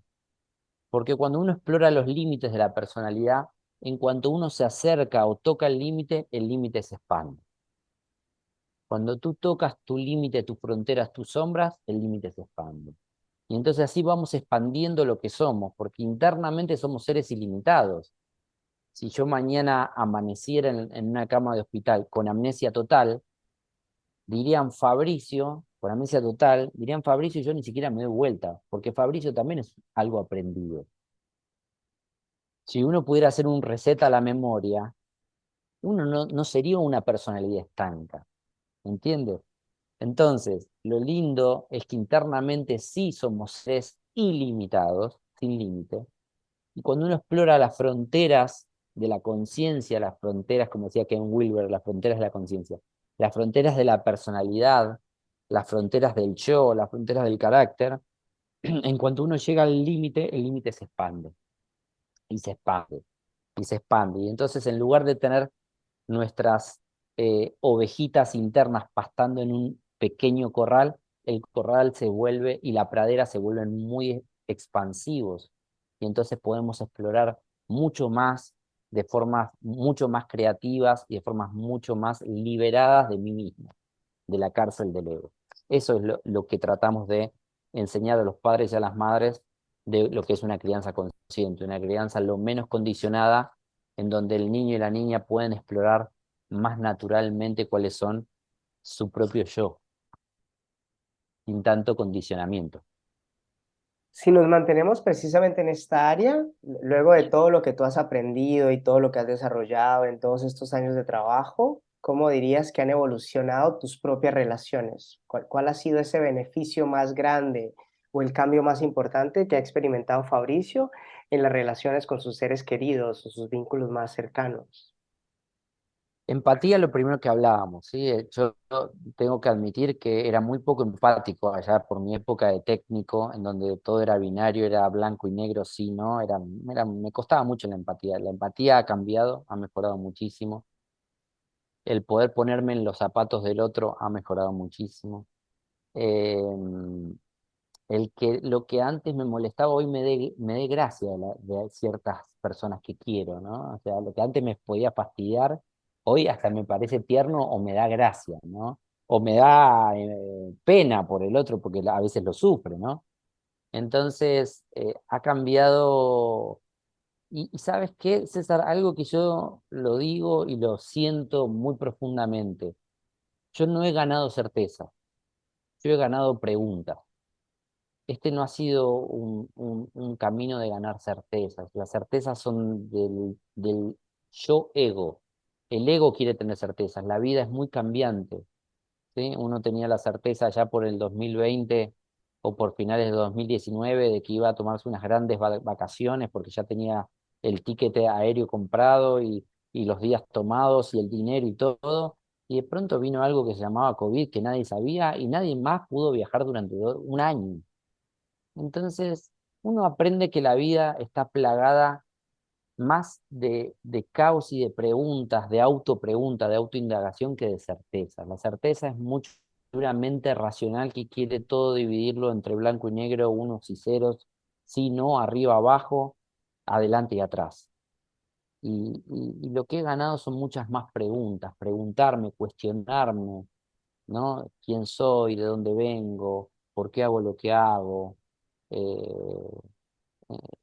Porque cuando uno explora los límites de la personalidad, en cuanto uno se acerca o toca el límite se expande. Cuando tú tocas tu límite, tus fronteras, tus sombras, el límite se expande. Y entonces así vamos expandiendo lo que somos, porque internamente somos seres ilimitados. Si yo mañana amaneciera en una cama de hospital con amnesia total, dirían Fabricio, con amnesia total, dirían Fabricio y yo ni siquiera me doy vuelta, porque Fabricio también es algo aprendido. Si uno pudiera hacer un reset a la memoria, uno no sería una personalidad estanca, ¿entiendes? Entonces, lo lindo es que internamente sí somos seres ilimitados, sin límite, y cuando uno explora las fronteras de la conciencia, las fronteras, como decía Ken Wilber, las fronteras de la conciencia, las fronteras de la personalidad, las fronteras del yo, las fronteras del carácter, en cuanto uno llega al límite, el límite se expande y se expande y se expande. Y entonces, en lugar de tener nuestras ovejitas internas pastando en un pequeño corral, el corral se vuelve y la pradera se vuelven muy expansivos. Y entonces podemos explorar mucho más, de formas mucho más creativas y de formas mucho más liberadas de mí mismo, de la cárcel del ego. Eso es lo que tratamos de enseñar a los padres y a las madres de lo que es una crianza consciente, una crianza lo menos condicionada, en donde el niño y la niña pueden explorar más naturalmente cuáles son su propio yo, sin tanto condicionamiento. Si nos mantenemos precisamente en esta área, luego de todo lo que tú has aprendido y todo lo que has desarrollado en todos estos años de trabajo, ¿cómo dirías que han evolucionado tus propias relaciones? ¿Cuál ha sido ese beneficio más grande o el cambio más importante que ha experimentado Fabricio en las relaciones con sus seres queridos o sus vínculos más cercanos? Empatía, lo primero que hablábamos, ¿sí? Yo tengo que admitir que era muy poco empático allá por mi época de técnico, en donde todo era binario, era blanco y negro, sí, ¿no? Me costaba mucho la empatía. La empatía ha cambiado, ha mejorado muchísimo. El poder ponerme en los zapatos del otro ha mejorado muchísimo. Eh, lo que antes me molestaba hoy me dé gracia de ciertas personas que quiero, ¿no? O sea, lo que antes me podía fastidiar, hoy hasta me parece tierno o me da gracia, ¿no? O me da pena por el otro porque a veces lo sufre, ¿no? Entonces, ha cambiado. Y ¿sabes qué, César? Algo que yo lo digo y lo siento muy profundamente. Yo no he ganado certeza, yo he ganado preguntas. Este no ha sido un camino de ganar certezas. Las certezas son del yo ego. El ego quiere tener certezas. La vida es muy cambiante, ¿sí? Uno tenía la certeza ya por el 2020 o por finales de 2019 de que iba a tomarse unas grandes vacaciones porque ya tenía el tiquete aéreo comprado y los días tomados y el dinero y todo. Y de pronto vino algo que se llamaba COVID que nadie sabía y nadie más pudo viajar durante un año. Entonces, uno aprende que la vida está plagada más de caos y de preguntas, de autopregunta, de autoindagación que de certeza. La certeza es mucho una mente racional que quiere todo dividirlo entre blanco y negro, unos y ceros, sí, no, arriba, abajo, adelante y atrás. Y lo que he ganado son muchas más preguntas, preguntarme, cuestionarme, ¿no? ¿Quién soy? ¿De dónde vengo? ¿Por qué hago lo que hago? Eh,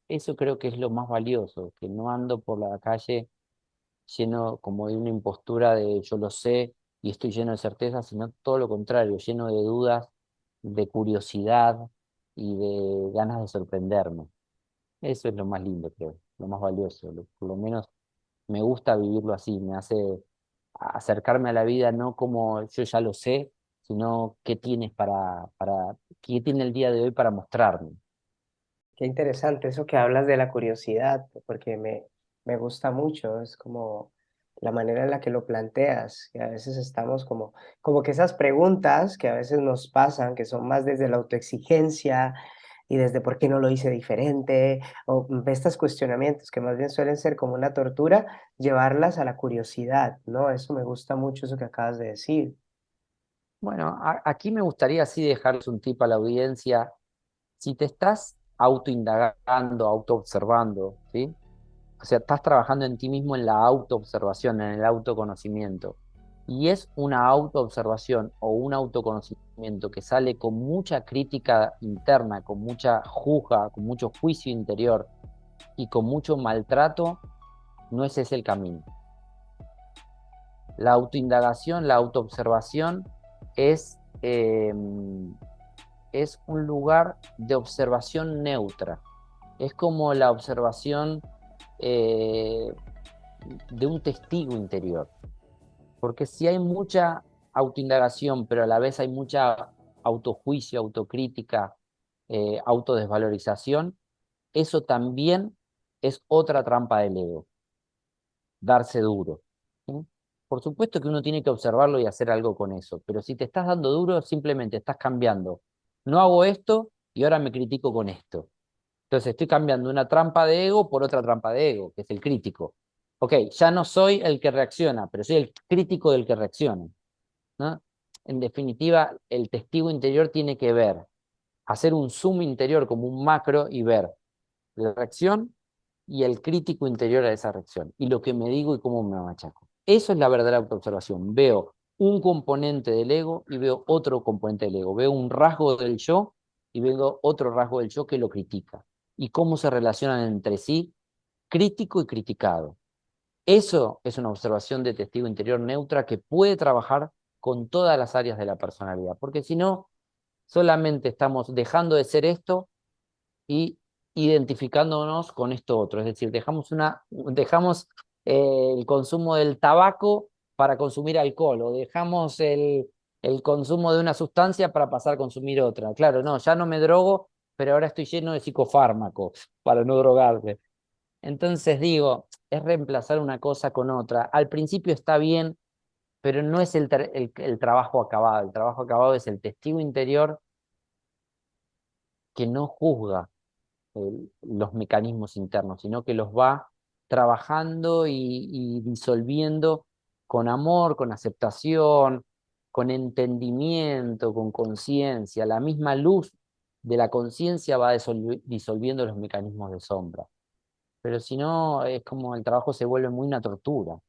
Eso creo que es lo más valioso, que no ando por la calle lleno como de una impostura de yo lo sé y estoy lleno de certeza, sino todo lo contrario, lleno de dudas, de curiosidad y de ganas de sorprenderme. Eso es lo más lindo, creo, lo más valioso. Por lo menos me gusta vivirlo así, me hace acercarme a la vida no como yo ya lo sé, sino qué tienes qué tiene el día de hoy para mostrarme. Qué interesante eso que hablas de la curiosidad, porque me gusta mucho, es como la manera en la que lo planteas, que a veces estamos como que esas preguntas que a veces nos pasan, que son más desde la autoexigencia y desde por qué no lo hice diferente, o estos cuestionamientos que más bien suelen ser como una tortura, llevarlas a la curiosidad, ¿no? Eso me gusta mucho, eso que acabas de decir. Bueno, aquí me gustaría así dejarles un tip a la audiencia. Si te estás autoindagando, autoobservando, ¿sí? O sea, estás trabajando en ti mismo en la autoobservación, en el autoconocimiento. Y es una autoobservación o un autoconocimiento que sale con mucha crítica interna, con mucha juzga, con mucho juicio interior y con mucho maltrato, no ese es el camino. La autoindagación, la autoobservación es, es un lugar de observación neutra. Es como la observación eh, de un testigo interior. Porque si hay mucha autoindagación, pero a la vez hay mucha autojuicio, autocrítica, autodesvalorización, eso también es otra trampa del ego, darse duro. ¿Sí? Por supuesto que uno tiene que observarlo y hacer algo con eso, pero si te estás dando duro, simplemente estás cambiando. No hago esto y ahora me critico con esto. Entonces estoy cambiando una trampa de ego por otra trampa de ego, que es el crítico. Ok, ya no soy el que reacciona, pero soy el crítico del que reacciona, ¿no? En definitiva, el testigo interior tiene que ver, hacer un zoom interior como un macro y ver la reacción y el crítico interior a esa reacción, y lo que me digo y cómo me machaco. Eso es la verdadera autoobservación. Veo un componente del ego y veo otro componente del ego. Veo un rasgo del yo y veo otro rasgo del yo que lo critica. Y cómo se relacionan entre sí, crítico y criticado. Eso es una observación de testigo interior neutra que puede trabajar con todas las áreas de la personalidad, porque si no, solamente estamos dejando de ser esto y identificándonos con esto otro. Es decir, dejamos el consumo del tabaco para consumir alcohol, o dejamos el consumo de una sustancia para pasar a consumir otra. Claro, no, ya no me drogo pero ahora estoy lleno de psicofármacos para no drogarme. Entonces digo, es reemplazar una cosa con otra. Al principio está bien, pero no es el trabajo acabado. El trabajo acabado es el testigo interior que no juzga los mecanismos internos, sino que los va trabajando y disolviendo con amor, con aceptación, con entendimiento, con conciencia. La misma luz de la conciencia va disolviendo los mecanismos de sombra. Pero si no, es como el trabajo se vuelve muy una tortura,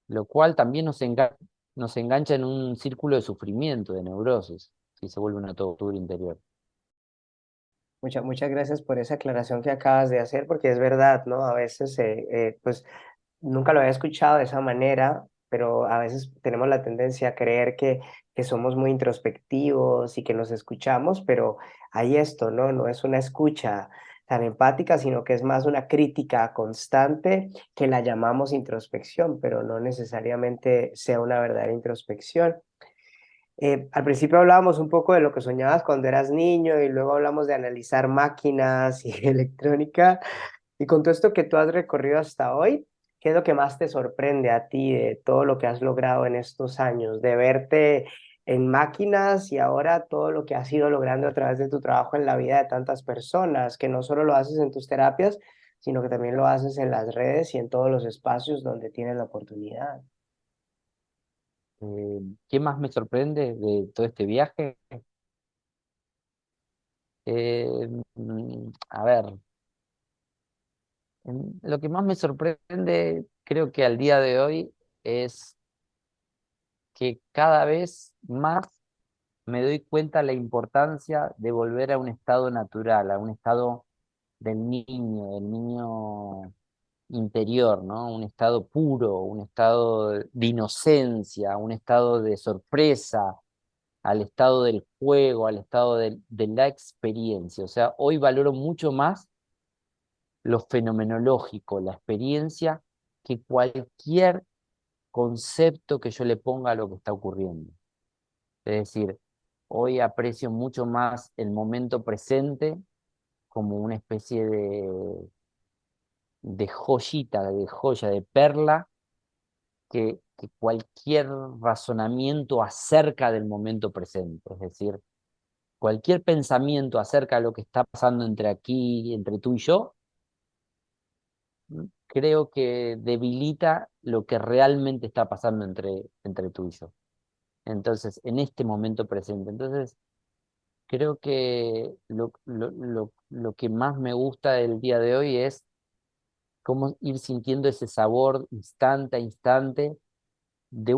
lo cual también nos engancha en un círculo de sufrimiento, de neurosis, si se vuelve una tortura interior. Muchas gracias por esa aclaración que acabas de hacer, porque es verdad, ¿no? A veces, pues, nunca lo había escuchado de esa manera, pero a veces tenemos la tendencia a creer que somos muy introspectivos y que nos escuchamos, pero hay esto, ¿no? No es una escucha tan empática, sino que es más una crítica constante que la llamamos introspección, pero no necesariamente sea una verdadera introspección. Al principio hablábamos un poco de lo que soñabas cuando eras niño y luego hablamos de analizar máquinas y electrónica. Y con todo esto que tú has recorrido hasta hoy, ¿qué es lo que más te sorprende a ti de todo lo que has logrado en estos años? De verte en máquinas y ahora todo lo que has ido logrando a través de tu trabajo en la vida de tantas personas, que no solo lo haces en tus terapias, sino que también lo haces en las redes y en todos los espacios donde tienes la oportunidad. ¿Qué más me sorprende de todo este viaje? A ver, lo que más me sorprende, creo que al día de hoy, es que cada vez más me doy cuenta la importancia de volver a un estado natural, a un estado del niño interior, ¿no? Un estado puro, un estado de inocencia, un estado de sorpresa, al estado del juego, al estado de la experiencia. O sea, hoy valoro mucho más lo fenomenológico, la experiencia, que cualquier concepto que yo le ponga a lo que está ocurriendo. Es decir, hoy aprecio mucho más el momento presente como una especie de joyita, de joya, de perla, que cualquier razonamiento acerca del momento presente. Es decir, cualquier pensamiento acerca de lo que está pasando entre aquí, entre tú y yo, creo que debilita lo que realmente está pasando entre tú y yo. Entonces, en este momento presente. Entonces, creo que lo que más me gusta del día de hoy es cómo ir sintiendo ese sabor instante a instante de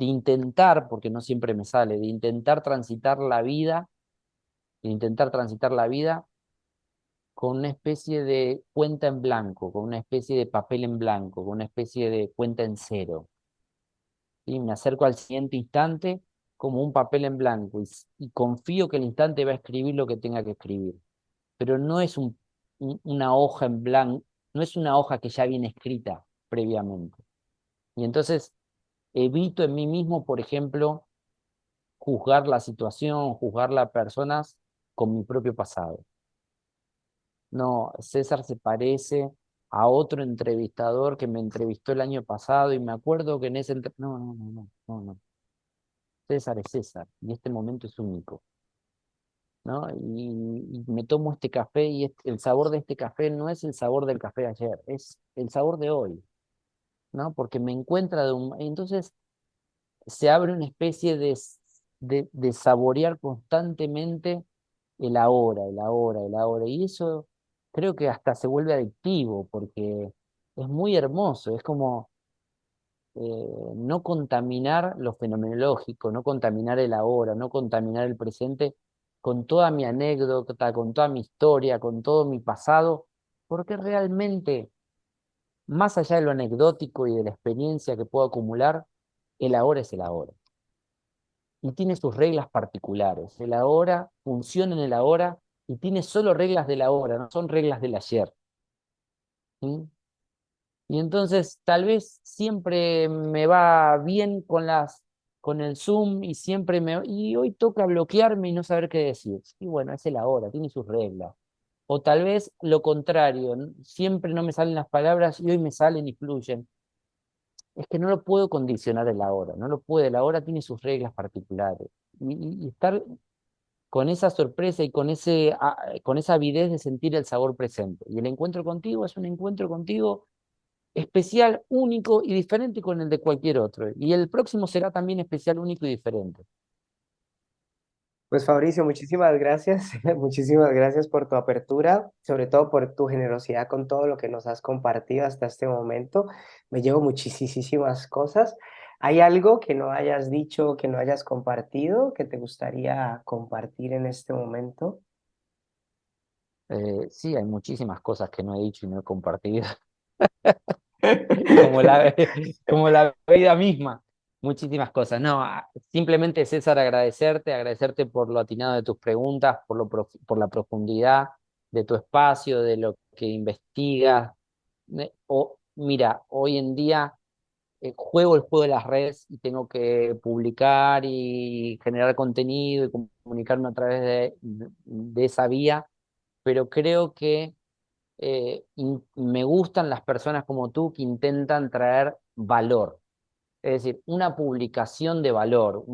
intentar, porque no siempre me sale, de intentar transitar la vida, de intentar transitar la vida con una especie de cuenta en blanco, con una especie de papel en blanco, con una especie de cuenta en cero. ¿Sí? Me acerco al siguiente instante como un papel en blanco y confío que el instante va a escribir lo que tenga que escribir. Pero no es una hoja en blanco, no es una hoja que ya viene escrita previamente. Y entonces evito en mí mismo, por ejemplo, juzgar la situación, juzgar las personas con mi propio pasado. No, César se parece a otro entrevistador que me entrevistó el año pasado y me acuerdo que en ese... No, no, no, no, no, no. César es César y este momento es único, ¿no? Y me tomo este café y el sabor de este café no es el sabor del café de ayer, es el sabor de hoy, ¿no? Porque me encuentra de un... Entonces se abre una especie de saborear constantemente el ahora, el ahora, el ahora. Y eso creo que hasta se vuelve adictivo porque es muy hermoso, es como no contaminar lo fenomenológico, no contaminar el ahora, no contaminar el presente con toda mi anécdota, con toda mi historia, con todo mi pasado, porque realmente, más allá de lo anecdótico y de la experiencia que puedo acumular, el ahora es el ahora. Y tiene sus reglas particulares. El ahora funciona en el ahora y tiene solo reglas del ahora, no son reglas del ayer. ¿Sí? Y entonces tal vez siempre me va bien con las con el Zoom y siempre y hoy toca bloquearme y no saber qué decir. Y bueno, es el ahora, tiene sus reglas. O tal vez lo contrario, siempre no me salen las palabras y hoy me salen y fluyen. Es que no lo puedo condicionar el ahora, no lo puede, el ahora tiene sus reglas particulares. Y estar con esa sorpresa y con esa avidez de sentir el sabor presente. Y el encuentro contigo es un encuentro contigo especial, único y diferente con el de cualquier otro. Y el próximo será también especial, único y diferente. Pues Fabricio, muchísimas gracias, muchísimas gracias por tu apertura, sobre todo por tu generosidad con todo lo que nos has compartido hasta este momento. Me llevo muchísimas cosas. ¿Hay algo que no hayas dicho, que no hayas compartido, que te gustaría compartir en este momento? Sí, hay muchísimas cosas que no he dicho y no he compartido, como como la vida misma. Muchísimas cosas. No, simplemente César, agradecerte por lo atinado de tus preguntas, por la profundidad de tu espacio, de lo que investigas. Mira, hoy en día juego el juego de las redes y tengo que publicar y generar contenido y comunicarme a través de esa vía, pero creo que me gustan las personas como tú que intentan traer valor, es decir, una publicación de valor,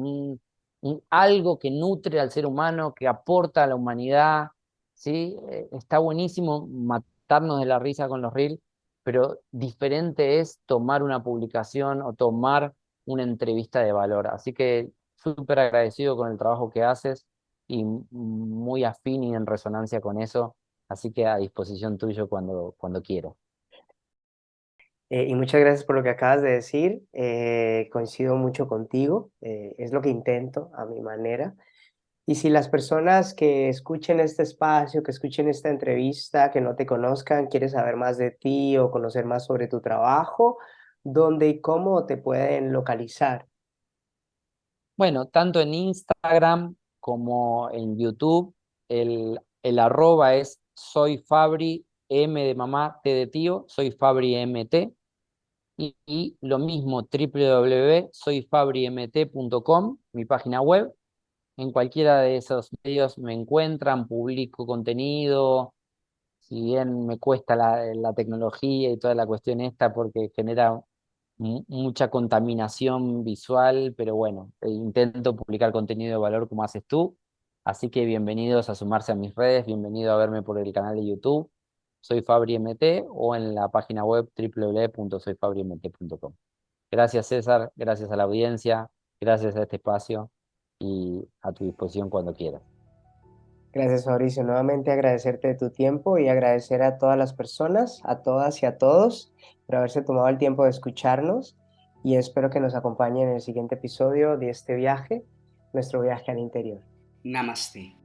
algo que nutre al ser humano, que aporta a la humanidad, ¿sí? Está buenísimo matarnos de la risa con los reels, pero diferente es tomar una publicación o tomar una entrevista de valor. Así que súper agradecido con el trabajo que haces y muy afín y en resonancia con eso. Así que a disposición tuyo cuando quieras. Y muchas gracias por lo que acabas de decir. Coincido mucho contigo. Es lo que intento a mi manera. Y si las personas que escuchen este espacio, que escuchen esta entrevista, que no te conozcan, quieren saber más de ti o conocer más sobre tu trabajo, ¿dónde y cómo te pueden localizar? Bueno, tanto en Instagram como en YouTube, el arroba es soy Fabri, M de mamá, T de tío, soy Fabri MT. Y lo mismo, www.soyfabrimt.com, mi página web. En cualquiera de esos medios me encuentran, publico contenido, si bien me cuesta la tecnología y toda la cuestión esta porque genera mucha contaminación visual, pero bueno, intento publicar contenido de valor como haces tú. Así que bienvenidos a sumarse a mis redes, bienvenido a verme por el canal de YouTube. Soy Fabri MT o en la página web www.soyfabrimt.com. Gracias César, gracias a la audiencia, gracias a este espacio y a tu disposición cuando quieras. Gracias, Fabricio. Nuevamente agradecerte de tu tiempo y agradecer a todas las personas, a todas y a todos, por haberse tomado el tiempo de escucharnos y espero que nos acompañen en el siguiente episodio de este viaje, nuestro viaje al interior. Namaste.